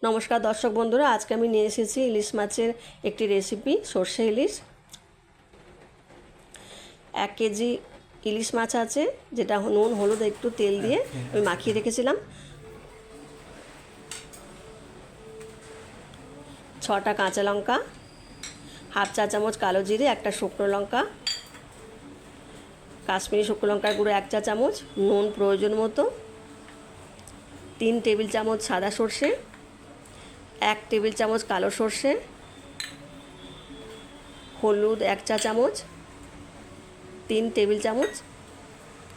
नमस्कार दर्शक बंधुरा आज के निये एसेछि इलिश माछेर एकटी रेसिपि सर्षे इलिश। 1 केजी इलिश माछ आछे जेटा नुन हलुद एकटू तेल दिए आमि माखिए रेखेछिलाम। 6टा काँचा लंका, हाफ चा चामच कालो जिरे, एकटा शुकनो लंका, काश्मीरी शुकनो लंकार गुঁড়ো 1 चा चामच, नुन प्रयोजन मतो, 3 टेबिल चामच सादा सर्षे, 1 टेबिल चामच कालो सर्षे, हलुद 1 चा चामच, 3 टेबिल चामच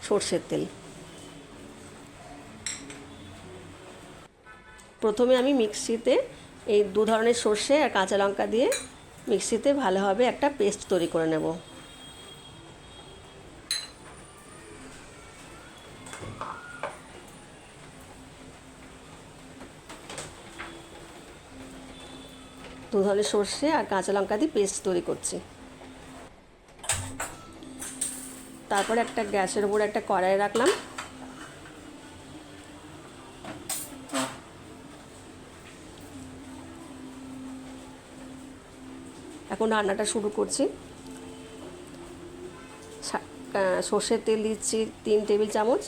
सर्षेर तेल। प्रथमे आमी मिक्सिते এই दो ধরনের সরষে আর কাঁচা লঙ্কা দিয়ে মিক্সিতে ভালোভাবে একটা পেস্ট তৈরি করে নেব। दो ধরনের সরষে আর কাঁচা লঙ্কা দিয়ে পেস্ট তৈরি করছি। তারপর একটা গ্যাসের উপর একটা কড়াই রাখলাম। এখন রান্নাটা শুরু করছি। সরষের তেল দিচ্ছি 3 টেবিল চামচ,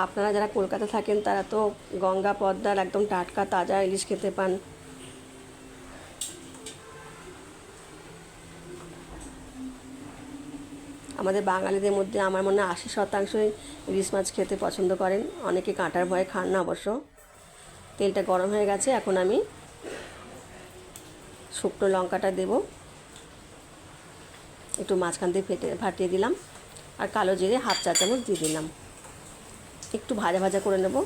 আপনারা যারা কলকাতা থাকেন তারা তো গঙ্গা পদ্মার একদম টাটকা তাজা ইলিশ খেতে পান। আমাদের বাঙালিদের মধ্যে আমার মনে হয় 80% ইলিশ মাছ খেতে পছন্দ করেন, অনেকে কাঁটার ভয়ে খান না অবশ্য। তেলটা গরম হয়ে গেছে, এখন আমি শুকনো লঙ্কাটা দেব, একটু মাঝখান দিয়ে ফাটিয়ে দিলাম, আর কালো জিরে হাফ চা চামচ দিয়ে দিলাম। একটু ভাজা ভাজা করে নেব।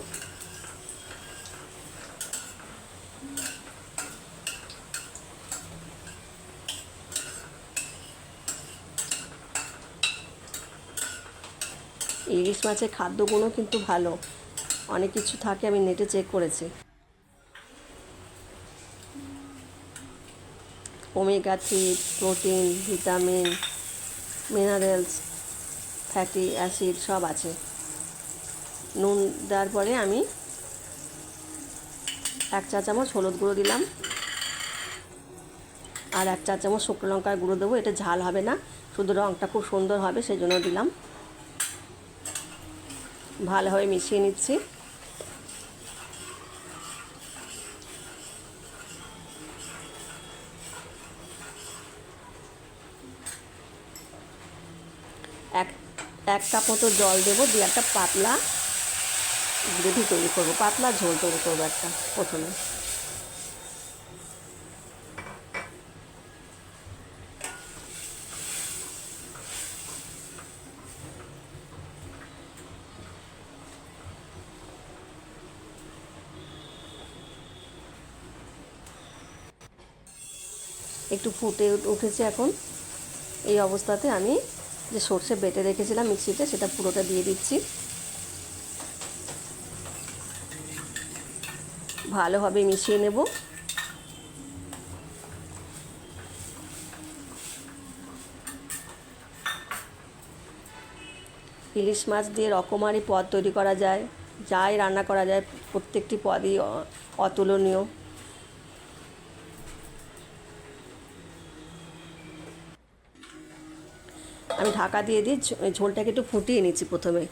ইলিশ মাছের খাদ্যগুণও কিন্তু ভালো, অনেক কিছু থাকে, আমি নেটে চেক করেছি। Omega 3, protein, vitamin, minerals, fatty acid সব আছে। নুন দেওয়ার পরে আমি 1 চা চামচ হলুদ গুঁড়ো দিলাম, আর 1 চা চামচ শুকনো লঙ্কার গুঁড়ো দেবো। এটা ঝাল হবে না, শুধু রঙটা খুব সুন্দর হবে সেই জন্য দিলাম। ভালোভাবে মিশিয়ে নিচ্ছি। এক কাপ মতো জল দেবো, দিয়ে একটা পাতলা গ্রেভি তৈরি করবো, পাতলা ঝোল তৈরি করবো একটা। প্রথমে একটু ফুটে উঠেছে। এখন এই অবস্থাতে আমি যে সরষে বেটে রেখেছিলাম মিক্সিতে সেটা পুরোটা দিয়ে দিচ্ছি। ভালোভাবে মিশিয়ে নেব। ইলিশ মাছ দিয়ে রকমারি পদ তৈরি করা যায়, যাই রান্না করা যায় প্রত্যেকটি পদই অতুলনীয়। আমি ঢাকা দিয়ে দিয়ে ঝোলটাকে একটু ফুটিয়ে নিচ্ছি। প্রথমে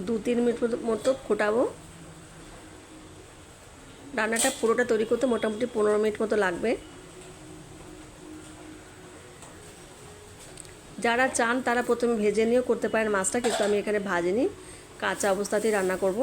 দু 3 মিনিট মতো ফোটাবো। রান্নাটা পুরোটা তৈরি করতে মোটামুটি 15 মিনিট মতো লাগবে। যারা চান তারা প্রথমে ভেজে নিয়েও করতে পারেন মাছটা, কিন্তু আমি এখানে ভাজিনি, কাঁচা অবস্থাতেই রান্না করব।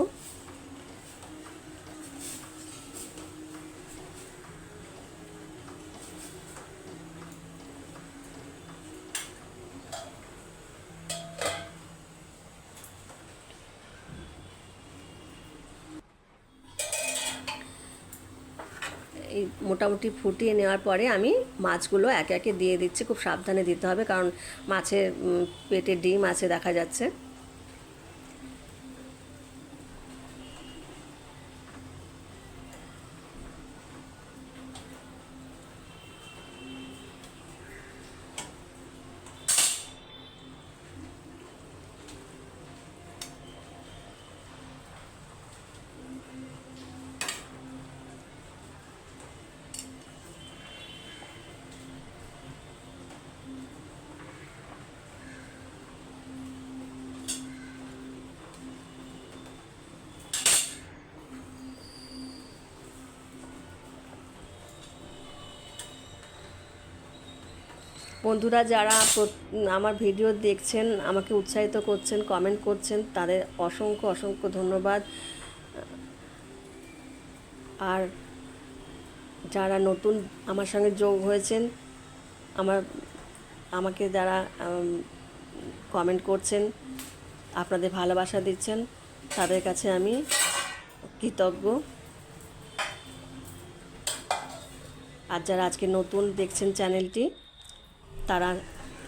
এই মোটামুটি ফুটিয়ে নেওয়ার পরে আমি মাছগুলো একে একে দিয়ে দিচ্ছি। খুব সাবধানে দিতে হবে, কারণ মাছের পেটে ডিম আছে দেখা যাচ্ছে। বন্ধুরা যারা আমার ভিডিও দেখছেন, আমাকে উৎসাহিত করছেন, কমেন্ট করছেন, তাদের অসংখ্য অসংখ্য ধন্যবাদ। আর যারা নতুন আমার সঙ্গে যোগ হয়েছেন, আমাকে যারা কমেন্ট করছেন, আপনাদের ভালোবাসা দিচ্ছেন, তাদের কাছে আমি কৃতজ্ঞ। আর যারা আজকে নতুন দেখছেন চ্যানেলটি, তারা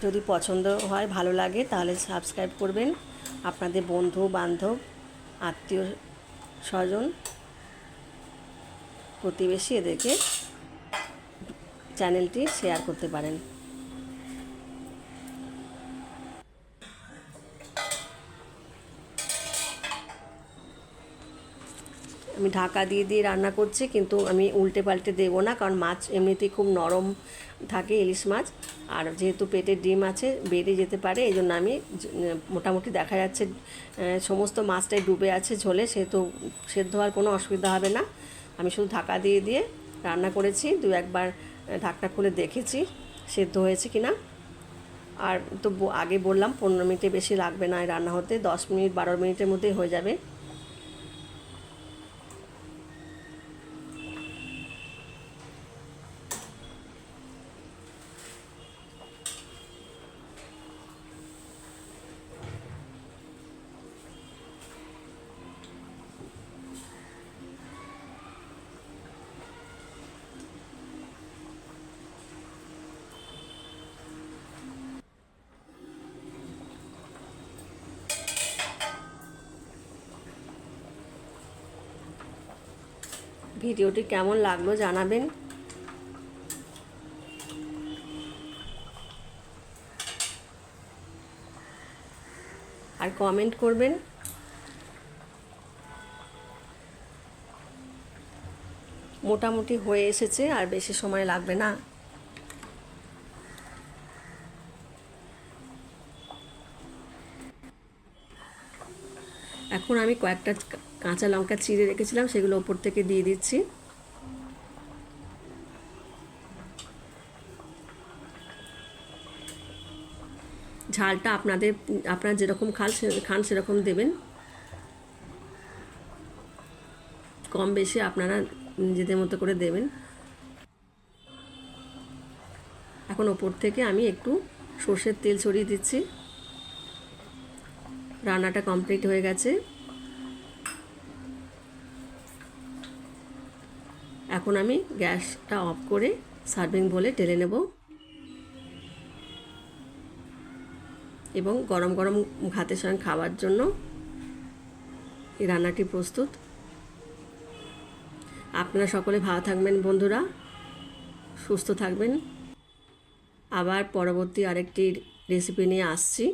যদি পছন্দ হয়, ভালো লাগে, তাহলে সাবস্ক্রাইব করবেন। আপনাদের বন্ধু বান্ধব, আত্মীয় স্বজন, প্রতিবেশী এদেরকে চ্যানেলটি শেয়ার করতে পারেন। আমি ঢাকা দিয়ে দিয়ে রান্না করছি, কিন্তু আমি উল্টে পাল্টে দেবো না, কারণ মাছ এমনিতেই খুব নরম থাকে, ইলিশ মাছ। আর যেহেতু পেটে ডিম আছে, বেড়ে যেতে পারে, এই জন্য আমি মোটামুটি দেখা যাচ্ছে সমস্ত মাছটাই ডুবে আছে ঝোলে, সেহেতু সেদ্ধ হওয়ার কোনো অসুবিধা হবে না। আমি শুধু ঢাকা দিয়ে দিয়ে রান্না করেছি, দু একবার ঢাকনা খুলে দেখেছি সেদ্ধ হয়েছে কিনা। আর তো আগে বললাম 15 মিনিটে বেশি লাগবে না রান্না হতে, 10 মিনিট 12 মিনিটের মধ্যেই হয়ে যাবে। ভিডিওটি কেমন লাগলো জানাবেন। আর কমেন্ট করবেন। মোটামুটি হয়ে এসেছে, আর বেশি সময় লাগবে না। এখন আমি কয়েকটা কাঁচা লঙ্কা চিড়ে রেখেছিলাম, সেগুলো ওপর থেকে দিয়ে দিচ্ছি। ঝালটা আপনারা যেরকম খান সেরকম দেবেন, কম বেশি আপনারা নিজেদের মতো করে দেবেন। এখন ওপর থেকে আমি একটু সর্ষের তেল ছড়িয়ে দিচ্ছি। রান্নাটা কমপ্লিট হয়ে গেছে। এখন আমি গ্যাসটা অফ করে সার্ভিং বলে ঢেলে নেব, এবং গরম গরম ভাতের সঙ্গে খাওয়ার জন্য এই রান্নাটি প্রস্তুত। আপনারা সকলে ভালো থাকবেন বন্ধুরা, সুস্থ থাকবেন। আবার পরবর্তী আরেকটি রেসিপি নিয়ে আসছি।